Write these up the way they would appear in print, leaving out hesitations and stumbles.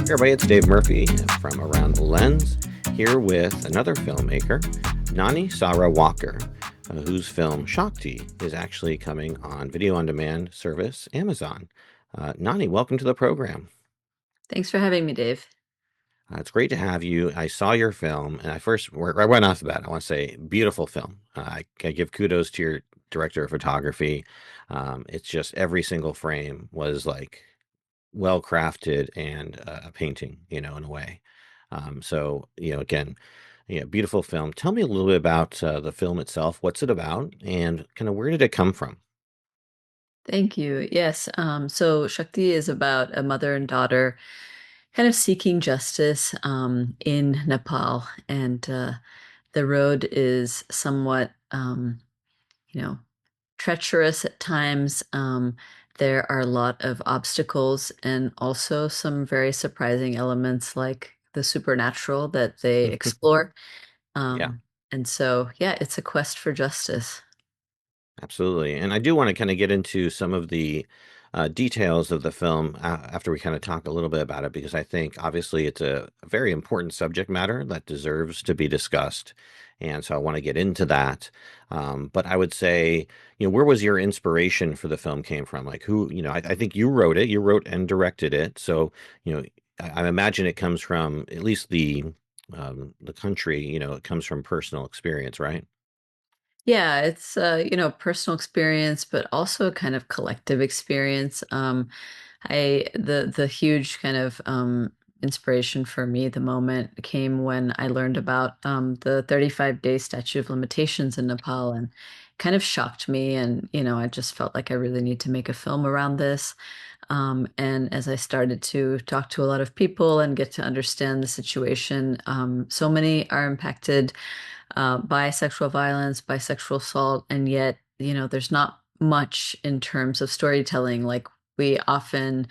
Hey everybody, it's Dave Murphy from Around the Lens, here with another filmmaker, Nani Sahra Walker, whose film Shakti is actually coming on video on demand service Amazon. Nani, welcome to the program. Thanks for having me, Dave. It's great to have you. I saw your film, and right off the bat, I want to say, beautiful film. I give kudos to your director of photography. It's just every single frame was like well crafted and a painting, in a way. Again, beautiful film. Tell me a little bit about the film itself. What's it about, and kind of where did it come from? Thank you. Yes, so Shakti is about a mother and daughter kind of seeking justice in Nepal, and the road is somewhat, you know, treacherous at times. There are a lot of obstacles and also some very surprising elements like the supernatural that they explore. Yeah. And so, yeah, it's a quest for justice. Absolutely. And I do want to kind of get into some of the details of the film after we kind of talk a little bit about it, because I think obviously it's a very important subject matter that deserves to be discussed. And so I want to get into that. But I would say, where was your inspiration for the film came from? Like who, I think you wrote and directed it. So, I imagine it comes from at least the country, it comes from personal experience, right? Yeah, it's personal experience, but also kind of collective experience. The huge kind of inspiration for me, the moment came when I learned about the 35-day statute of limitations in Nepal, and kind of shocked me. And I just felt like I really need to make a film around this. And as I started to talk to a lot of people and get to understand the situation, so many are impacted by sexual violence, by sexual assault, and yet, there's not much in terms of storytelling. Like we often,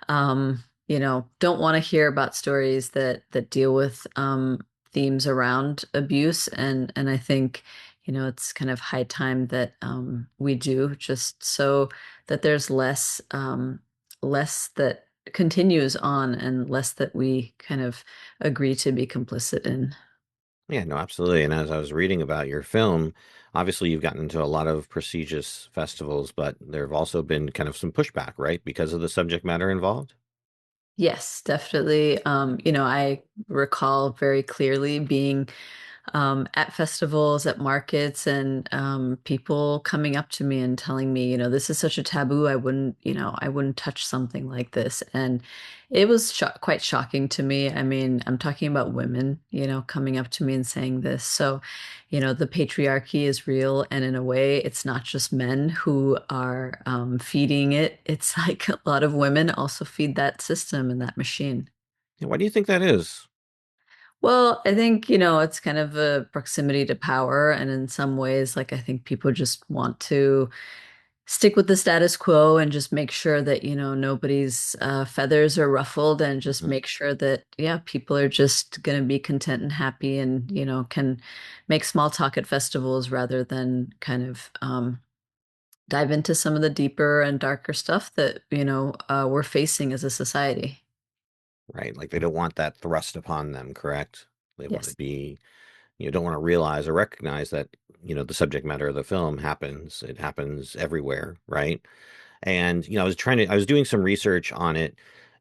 don't want to hear about stories that deal with themes around abuse, and I think, it's kind of high time that we do, just so that there's less that continues on and less that we kind of agree to be complicit in. Yeah, no, absolutely. And as I was reading about your film, obviously you've gotten into a lot of prestigious festivals, but there have also been kind of some pushback, right? Because of the subject matter involved. Yes, definitely. I recall very clearly being at festivals, at markets, and people coming up to me and telling me, this is such a taboo. I wouldn't touch something like this. And it was quite shocking to me. I mean, I'm talking about women, coming up to me and saying this. So, the patriarchy is real. And in a way, it's not just men who are feeding it. It's like a lot of women also feed that system and that machine. Yeah, why do you think that is? Well, I think, it's kind of a proximity to power. And in some ways, like, I think people just want to stick with the status quo and just make sure that, nobody's feathers are ruffled, and just Mhm. make sure that, yeah, people are just going to be content and happy, and, can make small talk at festivals rather than kind of dive into some of the deeper and darker stuff that, we're facing as a society. Right? Like they don't want that thrust upon them, correct? They want to Yes. be, don't want to realize or recognize that, the subject matter of the film happens. It happens everywhere, right? And, I was doing some research on it,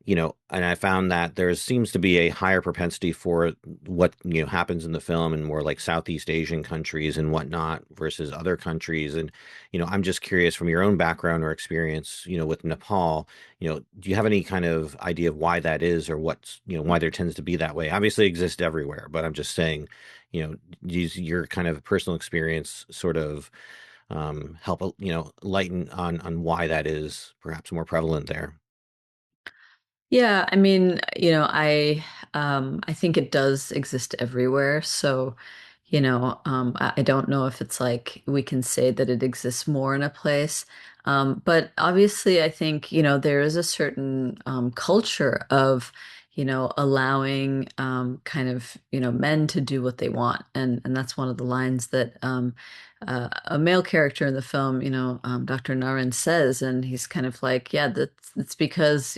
and I found that there seems to be a higher propensity for what, happens in the film in more like Southeast Asian countries and whatnot versus other countries. And, I'm just curious from your own background or experience, with Nepal, do you have any kind of idea of why that is or what's, why there tends to be that way? Obviously it exists everywhere, but I'm just saying, use your kind of personal experience sort of help lighten on why that is perhaps more prevalent there. Yeah, I mean, I think it does exist everywhere. So, I don't know if it's like we can say that it exists more in a place. But obviously I think, there is a certain culture of, allowing kind of, men to do what they want. And that's one of the lines that a male character in the film, Dr. Naren says, and he's kind of like, yeah, that's it's because,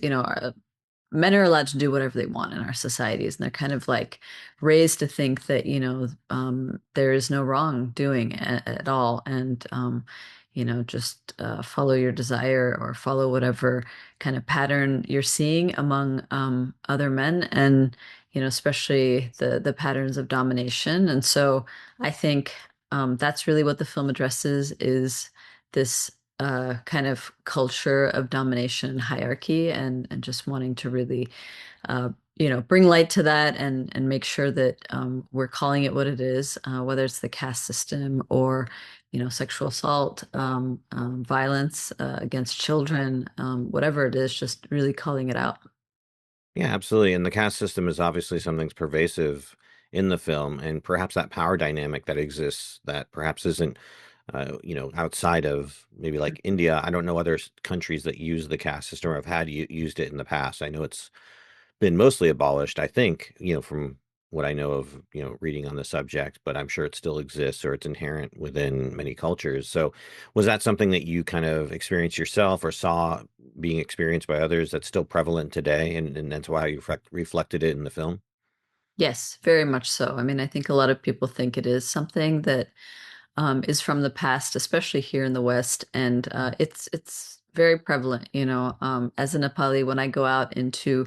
men are allowed to do whatever they want in our societies, and they're kind of like raised to think that, there is no wrongdoing at all, and just follow your desire or follow whatever kind of pattern you're seeing among other men, and especially the patterns of domination. And so I think that's really what the film addresses is this kind of culture of domination and hierarchy, and just wanting to really uh, bring light to that, and make sure that we're calling it what it is, whether it's the caste system or sexual assault, violence against children, whatever it is, just really calling it out. Yeah, absolutely. And the caste system is obviously something that's pervasive in the film, and perhaps that power dynamic that exists that perhaps isn't, outside of maybe like India. I don't know other countries that use the caste system or have had used it in the past. I know it's been mostly abolished, I think, from what I know of, reading on the subject, but I'm sure it still exists or it's inherent within many cultures. So, was that something that you kind of experienced yourself or saw being experienced by others that's still prevalent today? And that's why you reflected it in the film? Yes, very much so. I mean, I think a lot of people think it is something that is from the past, especially here in the West, and it's very prevalent. As a Nepali, when I go out into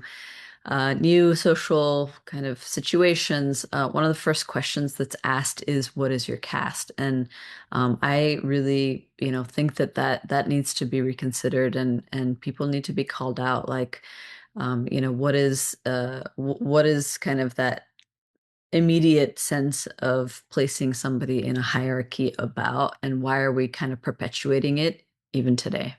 new social kind of situations, one of the first questions that's asked is, "What is your caste?" And I really, think that needs to be reconsidered, and people need to be called out. Like, what is kind of that immediate sense of placing somebody in a hierarchy about, and why are we kind of perpetuating it even today?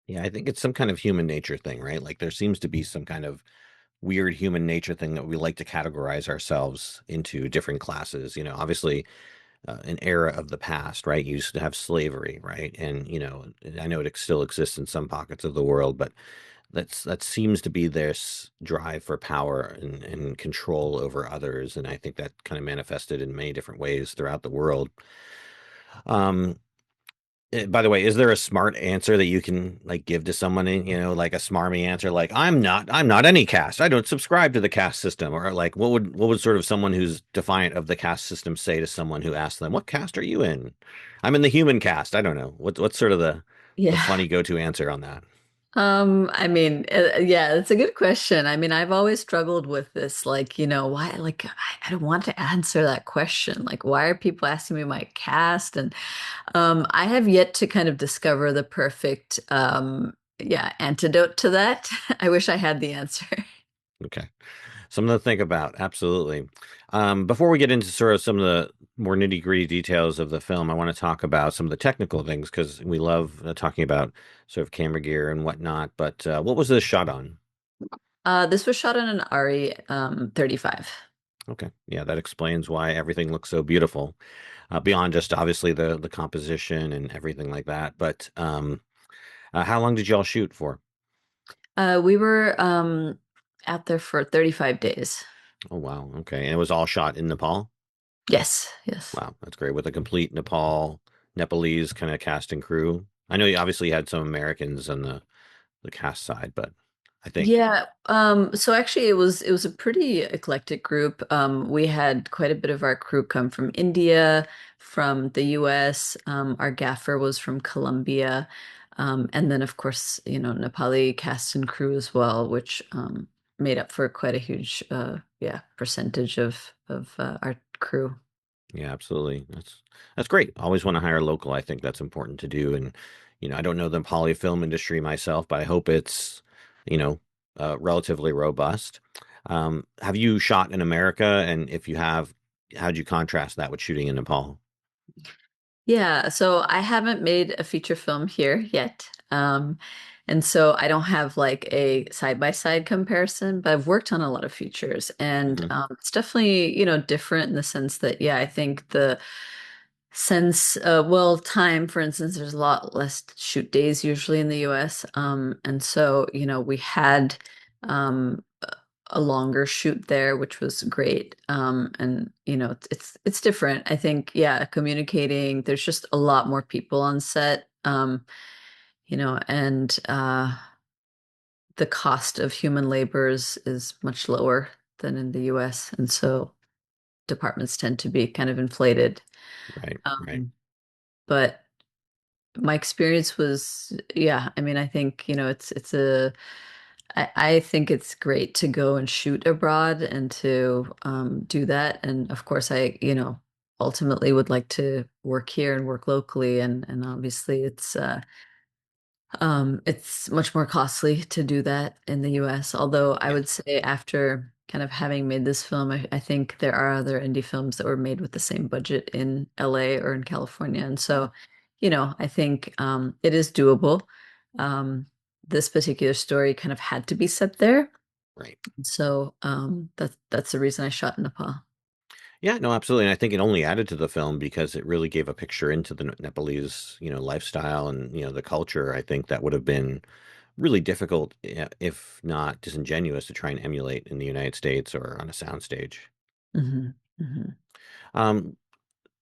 Yeah, I think it's some kind of human nature thing, right? Like there seems to be some kind of weird human nature thing that we like to categorize ourselves into different classes. Obviously, an era of the past, right? You used to have slavery, right? And I know it still exists in some pockets of the world, but that seems to be this drive for power and control over others, and I think that kind of manifested in many different ways throughout the world. Um, by the way, is there a smart answer that you can like give to someone, like a smarmy answer, like I'm not any caste. I don't subscribe to the caste system, or like what would sort of someone who's defiant of the caste system say to someone who asks them, "What caste are you in?" I'm in the human caste. I don't know. What's sort of the Yeah. funny go-to answer on that? I mean, yeah, it's a good question. I mean, I've always struggled with this, like, why, like, I don't want to answer that question. Like, why are people asking me my caste? And I have yet to kind of discover the perfect, yeah, antidote to that. I wish I had the answer. Okay. Something to think about. Absolutely. Before we get into sort of some of the more nitty-gritty details of the film, I want to talk about some of the technical things because we love talking about sort of camera gear and whatnot. But what was this shot on? This was shot on an RE 35. Okay. Yeah, that explains why everything looks so beautiful, beyond just obviously the composition and everything like that. But how long did y'all shoot for? We were out there for 35 days. Oh, wow. Okay. And it was all shot in Nepal? Yes, yes. Wow, that's great. With a complete Nepalese kind of cast and crew. I know you obviously had some Americans on the cast side, but I think, Yeah, so actually it was a pretty eclectic group. We had quite a bit of our crew come from India, from the US. Our gaffer was from Colombia. And then of course, Nepali cast and crew as well, which made up for quite a huge yeah, percentage of our crew. yeah, absolutely. That's great. Always want to hire local. I think that's important to do. And I don't know the Nepali film industry myself, but I hope it's you know relatively robust. Have you shot in America? And if you have, how'd you contrast that with shooting in Nepal? Yeah, so I haven't made a feature film here yet. And so I don't have like a side-by-side comparison, but I've worked on a lot of features, and Hmm. it's definitely, different in the sense that, yeah, I think the sense, well, time, for instance, there's a lot less shoot days usually in the US. And so, we had a longer shoot there, which was great. And it's different. I think, yeah, communicating, there's just a lot more people on set. And the cost of human labor is much lower than in the US, and so departments tend to be kind of inflated. Right, right, Um, but my experience was, yeah, I mean, I think, I think it's great to go and shoot abroad and to do that. And of course, ultimately would like to work here and work locally. And obviously it's much more costly to do that in the US. Although I yeah, would say after kind of having made this film, I think there are other indie films that were made with the same budget in LA or in California. And so, I think it is doable. Um, this particular story kind of had to be set there. right. So that's the reason I shot in Nepal. Yeah, no, absolutely. And I think it only added to the film because it really gave a picture into the Nepalese, lifestyle and, the culture. I think that would have been really difficult, if not disingenuous, to try and emulate in the United States or on a soundstage. Hmm. Hmm. Um,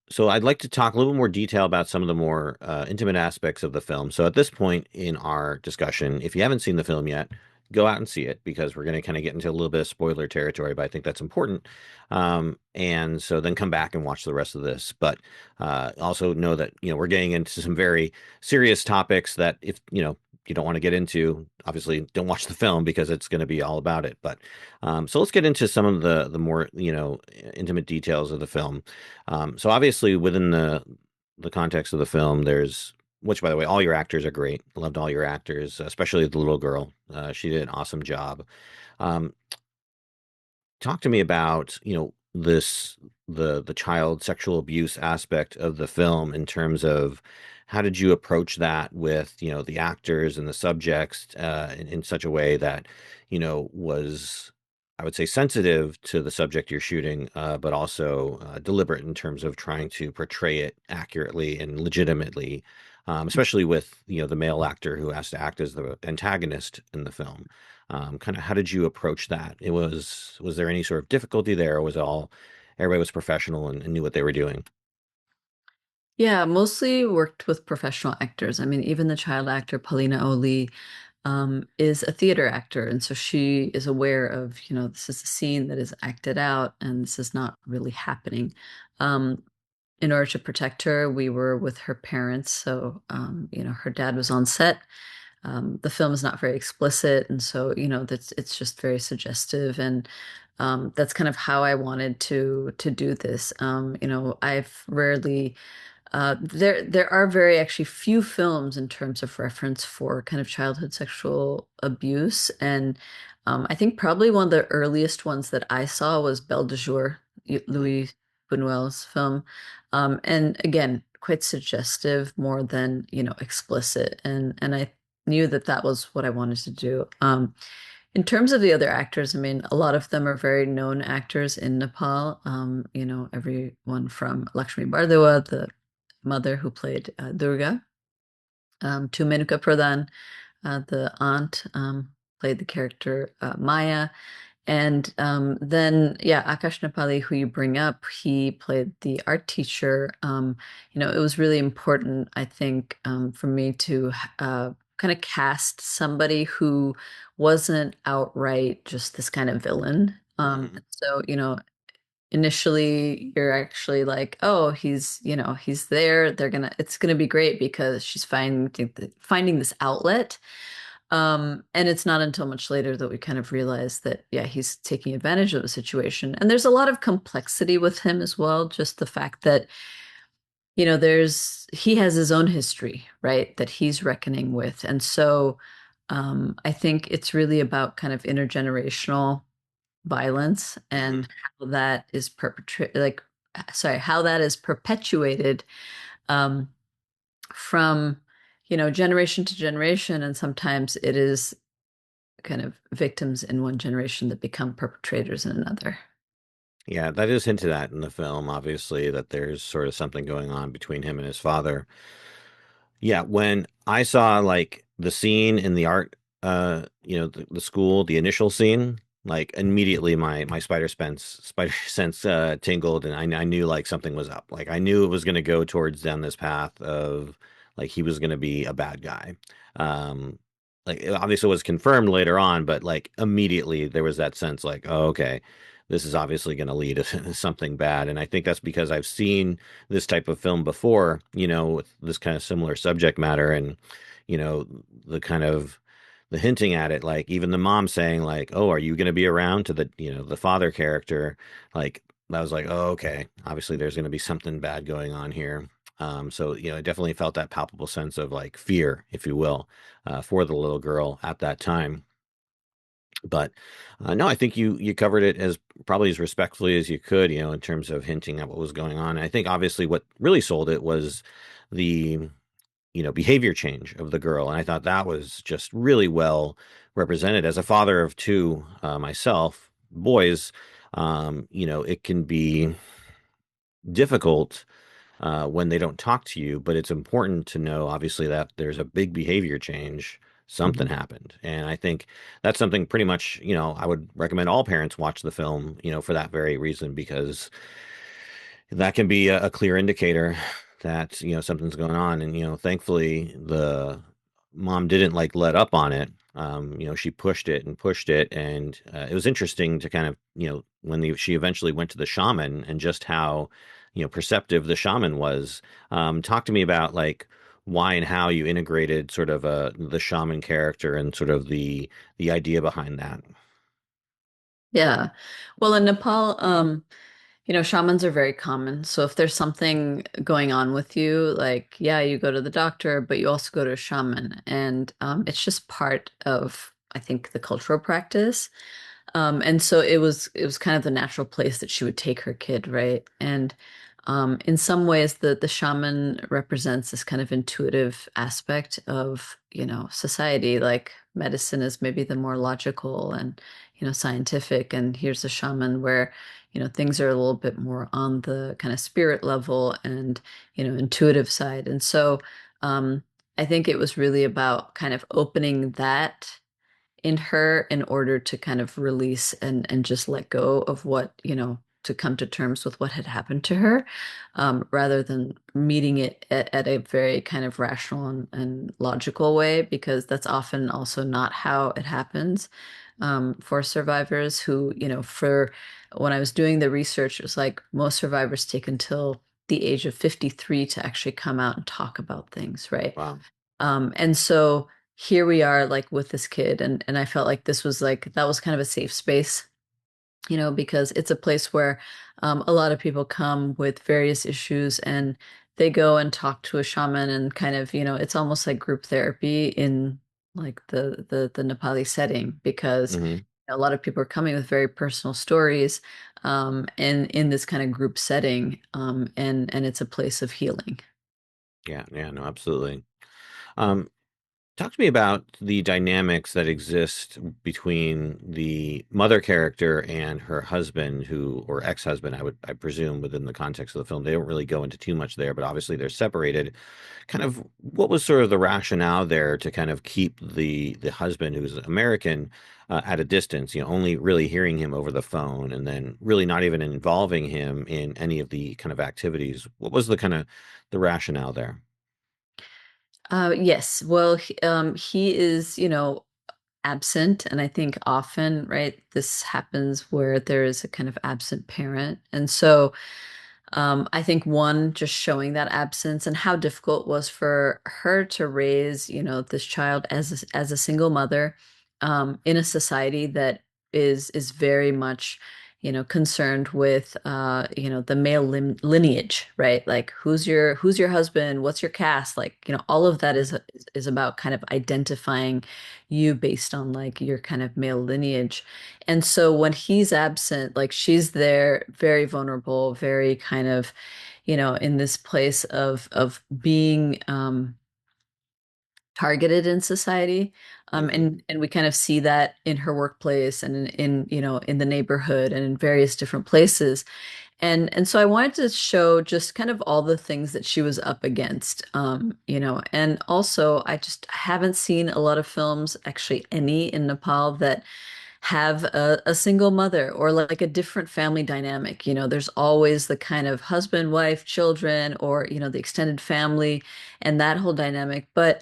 So I'd like to talk a little more detail about some of the more intimate aspects of the film. So at this point in our discussion, if you haven't seen the film yet, go out and see it because we're going to kind of get into a little bit of spoiler territory, but I think that's important. And so then come back and watch the rest of this. But also know that we're getting into some very serious topics that if you don't want to get into, obviously don't watch the film because it's going to be all about it. But so let's get into some of the more intimate details of the film. So obviously within the context of the film, there's which by the way, all your actors are great. Loved all your actors, especially the little girl. She did an awesome job. Um, Talk to me about the child sexual abuse aspect of the film in terms of how did you approach that with the actors and the subjects in such a way that was, I would say, sensitive to the subject you're shooting, but also deliberate in terms of trying to portray it accurately and legitimately, especially with the male actor who has to act as the antagonist in the film. Kind of how did you approach that? Was there any sort of difficulty there, or was it all everybody was professional and knew what they were doing? Yeah, mostly worked with professional actors. I mean, even the child actor, Paulina Oli, is a theater actor. And so she is aware of, this is a scene that is acted out and this is not really happening. Um, in order to protect her, we were with her parents. So, her dad was on set. The film is not very explicit. And so, that's it's just very suggestive. And that's kind of how I wanted to do this. I've rarely there are very actually few films in terms of reference for kind of childhood sexual abuse, and I think probably one of the earliest ones that I saw was Belle de Jour, Mhm. Louis Buñuel's film, and again quite suggestive more than explicit, and I knew that that was what I wanted to do. In terms of the other actors, I mean, a lot of them are very known actors in Nepal. Everyone from Lakshmi Bardua, the mother who played Durga, to Menuka Pradhan, the aunt, played the character Maya. And then, yeah, Akash Nepali, who you bring up, he played the art teacher. It was really important, I think, for me to kind of cast somebody who wasn't outright just this kind of villain. Mhm. So, initially you're actually like, oh, he's there. It's gonna be great because she's finding this outlet. And it's not until much later that we kind of realize that, yeah, he's taking advantage of the situation. And there's a lot of complexity with him as well. Just the fact that, he has his own history, right, that he's reckoning with. And so I think it's really about kind of intergenerational violence Mhm. and how that is how that is perpetuated um, from generation to generation, and sometimes it is kind of victims in one generation that become perpetrators in another. Yeah, that is hinted at in the film, obviously, that there's sort of something going on between him and his father. Yeah, when I saw like the scene in the art, the school, the initial scene, like immediately my spider sense tingled, and I knew like something was up. Like I knew it was going to go towards down this path of like he was going to be a bad guy. Um, like it obviously was confirmed later on, but like immediately there was that sense like, oh, okay, this is obviously going to lead to something bad. And I think that's because I've seen this type of film before, with this kind of similar subject matter and, you know, the kind of the hinting at it, like even the mom saying like, "Oh, are you going to be around?" to the father character, like I was like, "Oh, okay, obviously there's going to be something bad going on here." So I definitely felt that palpable sense of like fear, if you will, for the little girl at that time. But no, I think you covered it as probably as respectfully as you could, in terms of hinting at what was going on. And I think obviously what really sold it was the behavior change of the girl, and I thought that was just really well represented. As a father of two myself, boys, it can be difficult when they don't talk to you, but it's important to know, obviously, that there's a big behavior change. Something Mhm. happened. And I think that's something pretty much, I would recommend all parents watch the film, for that very reason, because that can be a clear indicator that, something's going on. And, thankfully, the mom didn't like let up on it. She pushed it and pushed it. And it was interesting to kind of, when she eventually went to the shaman and just how, perceptive the shaman was. Talk to me about like why and how you integrated sort of the shaman character and sort of the idea behind that. Yeah. Well, in Nepal, shamans are very common. So if there's something going on with you, like, yeah, you go to the doctor, but you also go to a shaman. And it's just part of, I think, the cultural practice. And so it was kind of the natural place that she would take her kid, right? And in some ways, the shaman represents this kind of intuitive aspect of, society. Like medicine is maybe the more logical and, scientific, and here's a shaman where, things are a little bit more on the kind of spirit level and, intuitive side. And so I think it was really about kind of opening that in her in order to kind of release and just let go of what, to come to terms with what had happened to her, rather than meeting it at a very kind of rational and logical way, because that's often also not how it happens, for survivors who, for when I was doing the research, it was like most survivors take until the age of 53 to actually come out and talk about things, right? Wow. And so here we are like with this kid, and I felt like this was like that was kind of a safe space, because it's a place where a lot of people come with various issues, and they go and talk to a shaman, and kind of, it's almost like group therapy in like the Nepali setting, because Hmm. a lot of people are coming with very personal stories, and in this kind of group setting, and it's a place of healing. Yeah, yeah, no, absolutely. Um, Talk to me about the dynamics that exist between the mother character and her husband, or ex-husband, I presume, within the context of the film. They don't really go into too much there, but obviously they're separated. Kind of what was sort of the rationale there to kind of keep the husband, who's American, at a distance, only really hearing him over the phone and then really not even involving him in any of the kind of activities. What was the kind of the rationale there? Yes. Well, he is, absent, and I think often, right, this happens where there is a kind of absent parent. And so I think one, just showing that absence and how difficult it was for her to raise, this child as a single mother, in a society that is very much, concerned with, the male lineage, right? Like who's your husband? What's your caste? Like, all of that is about kind of identifying you based on like your kind of male lineage. And so when he's absent, like she's there, very vulnerable, very kind of, in this place of being targeted in society. Hmm. And we kind of see that in her workplace and in, in the neighborhood and in various different places. And so I wanted to show just kind of all the things that she was up against, and also I just haven't seen a lot of films, actually any in Nepal, that have a single mother or like a different family dynamic. There's always the kind of husband, wife, children, or, the extended family and that whole dynamic. But,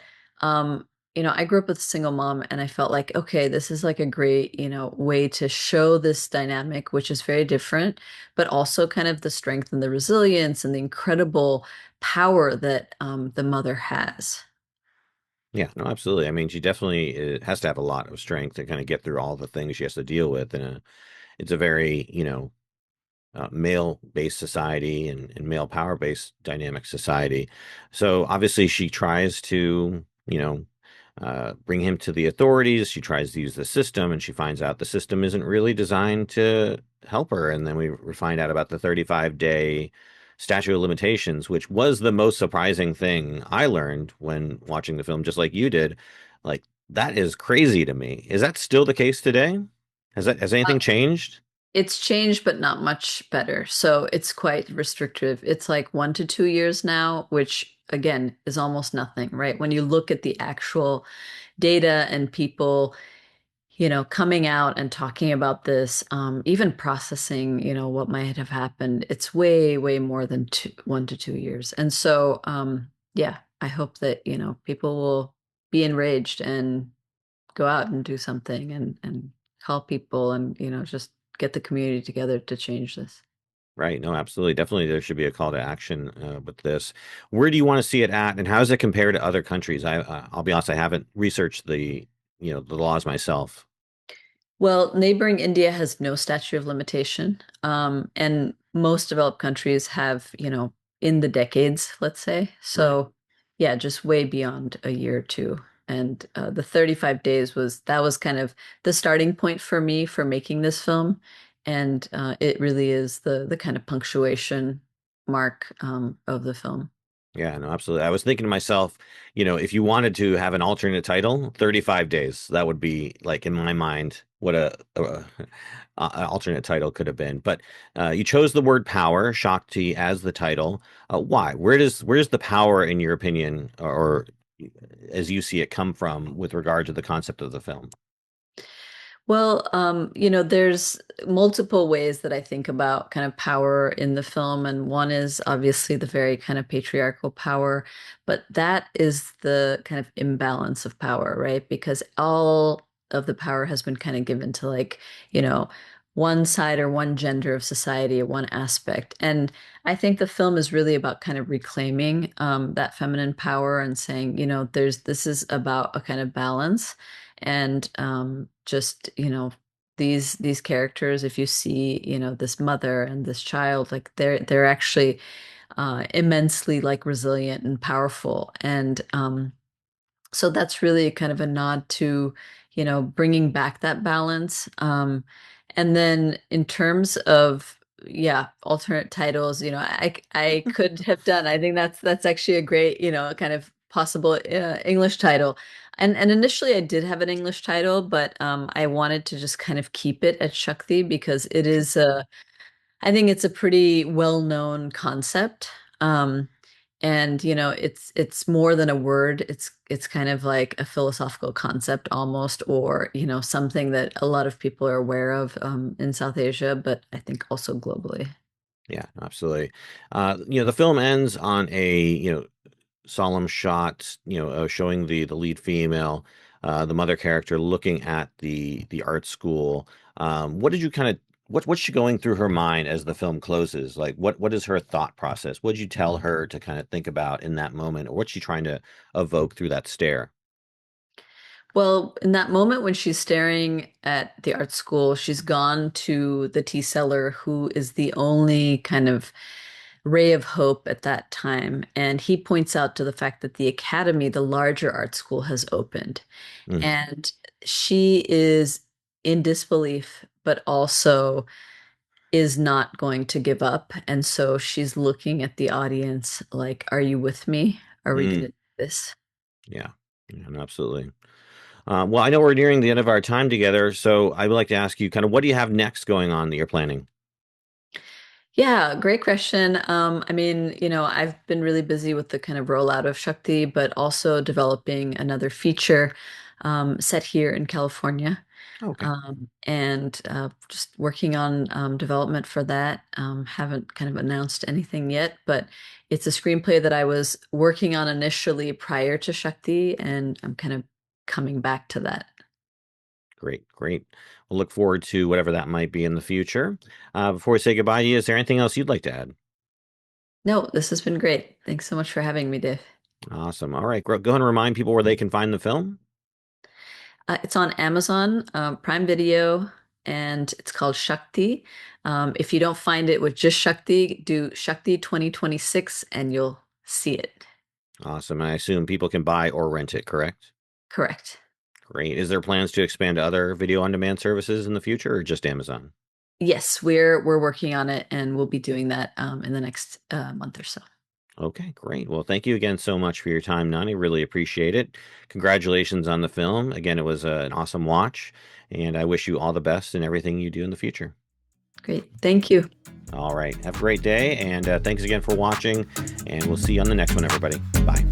I grew up with a single mom and I felt like, okay, this is like a great, way to show this dynamic, which is very different, but also kind of the strength and the resilience and the incredible power that the mother has. Yeah, no, absolutely. I mean, she definitely has to have a lot of strength to kind of get through all the things she has to deal with, and it's a very, male-based society and male power-based dynamic society. So obviously, she tries to, bring him to the authorities. She tries to use the system, and she finds out the system isn't really designed to help her. And then we find out about the 35-day statute of limitations, which was the most surprising thing I learned when watching the film, just like you did. Like, that is crazy to me. Is that still the case today? Has anything changed? It's changed, but not much better. So it's quite restrictive. It's like 1 to 2 years now, which again is almost nothing, right? When you look at the actual data and people, coming out and talking about this, even processing, what might have happened, it's way, way more than 1 to 2 years. And so, yeah, I hope that, people will be enraged and go out and do something and call people and, just get the community together to change this. Right. No, absolutely. Definitely there should be a call to action with this. Where do you want to see it at, and how does it compare to other countries? I'll be honest, I haven't researched the laws myself. Well, neighboring India has no statute of limitation. And most developed countries have, in the decades, let's say. Right. So, yeah, just way beyond a year or two. And the 35 days that was kind of the starting point for me for making this film. And it really is the kind of punctuation mark of the film. Yeah, no, absolutely. I was thinking to myself, if you wanted to have an alternate title, 35 days, that would be like in my mind what a alternate title could have been. But you chose the word power, Shakti, as the title. Why? Where does the power, in your opinion, or as you see it, come from with regard to the concept of the film? Well, there's multiple ways that I think about kind of power in the film, and one is obviously the very kind of patriarchal power, but that is the kind of imbalance of power, right? Because all of the power has been kind of given to like, you know, one side or one gender of society or one aspect. And I think the film is really about kind of reclaiming that feminine power and saying, this is about a kind of balance and just these characters, if you see this mother and this child, like they're actually immensely like resilient and powerful, and so that's really kind of a nod to bringing back that balance. And then in terms of, yeah, alternate titles, I could have done, I think that's actually a great kind of possible English title. And initially I did have an English title, but I wanted to just kind of keep it at Shakti because it is I think it's a pretty well-known concept. And it's more than a word. It's kind of like a philosophical concept almost, or something that a lot of people are aware of in South Asia, but I think also globally. Yeah, absolutely. The film ends on a, solemn shot, showing the lead female, the mother character looking at the art school. What did you kind of what's she going through her mind as the film closes? Like, what is her thought process? What did you tell her to kind of think about in that moment, or what's she trying to evoke through that stare? Well, in that moment when she's staring at the art school, she's gone to the tea seller, who is the only kind of ray of hope at that time. And he points out to the fact that the academy, the larger art school, has opened. Mm, And she is in disbelief, but also is not going to give up. And so she's looking at the audience like, are you with me? Are we going mm, to do this? yeah, yeah, no, absolutely. Well, I know we're nearing the end of our time together, so I would like to ask you kind of what do you have next going on that you're planning? Yeah, great question. I mean, I've been really busy with the kind of rollout of Shakti, but also developing another feature set here in California. Okay. And just working on development for that. Haven't kind of announced anything yet, but it's a screenplay that I was working on initially prior to Shakti, and I'm kind of coming back to that. Great, great. We'll look forward to whatever that might be in the future. Before we say goodbye to you, is there anything else you'd like to add? No, this has been great. Thanks so much for having me, Dave. Awesome. All right, go ahead and remind people where they can find the film. It's on Amazon Prime Video, and it's called Shakti. If you don't find it with just Shakti, do Shakti 2026 and you'll see it. Awesome. And I assume people can buy or rent it, correct? Correct. Great. Is there plans to expand to other video on demand services in the future or just Amazon? Yes, we're working on it, and we'll be doing that in the next month or so. Okay, great. Well, thank you again so much for your time, Nani. Really appreciate it. Congratulations on the film. Again, it was an awesome watch, and I wish you all the best in everything you do in the future. Great. Thank you. All right. Have a great day, and thanks again for watching, and we'll see you on the next one, everybody. Bye.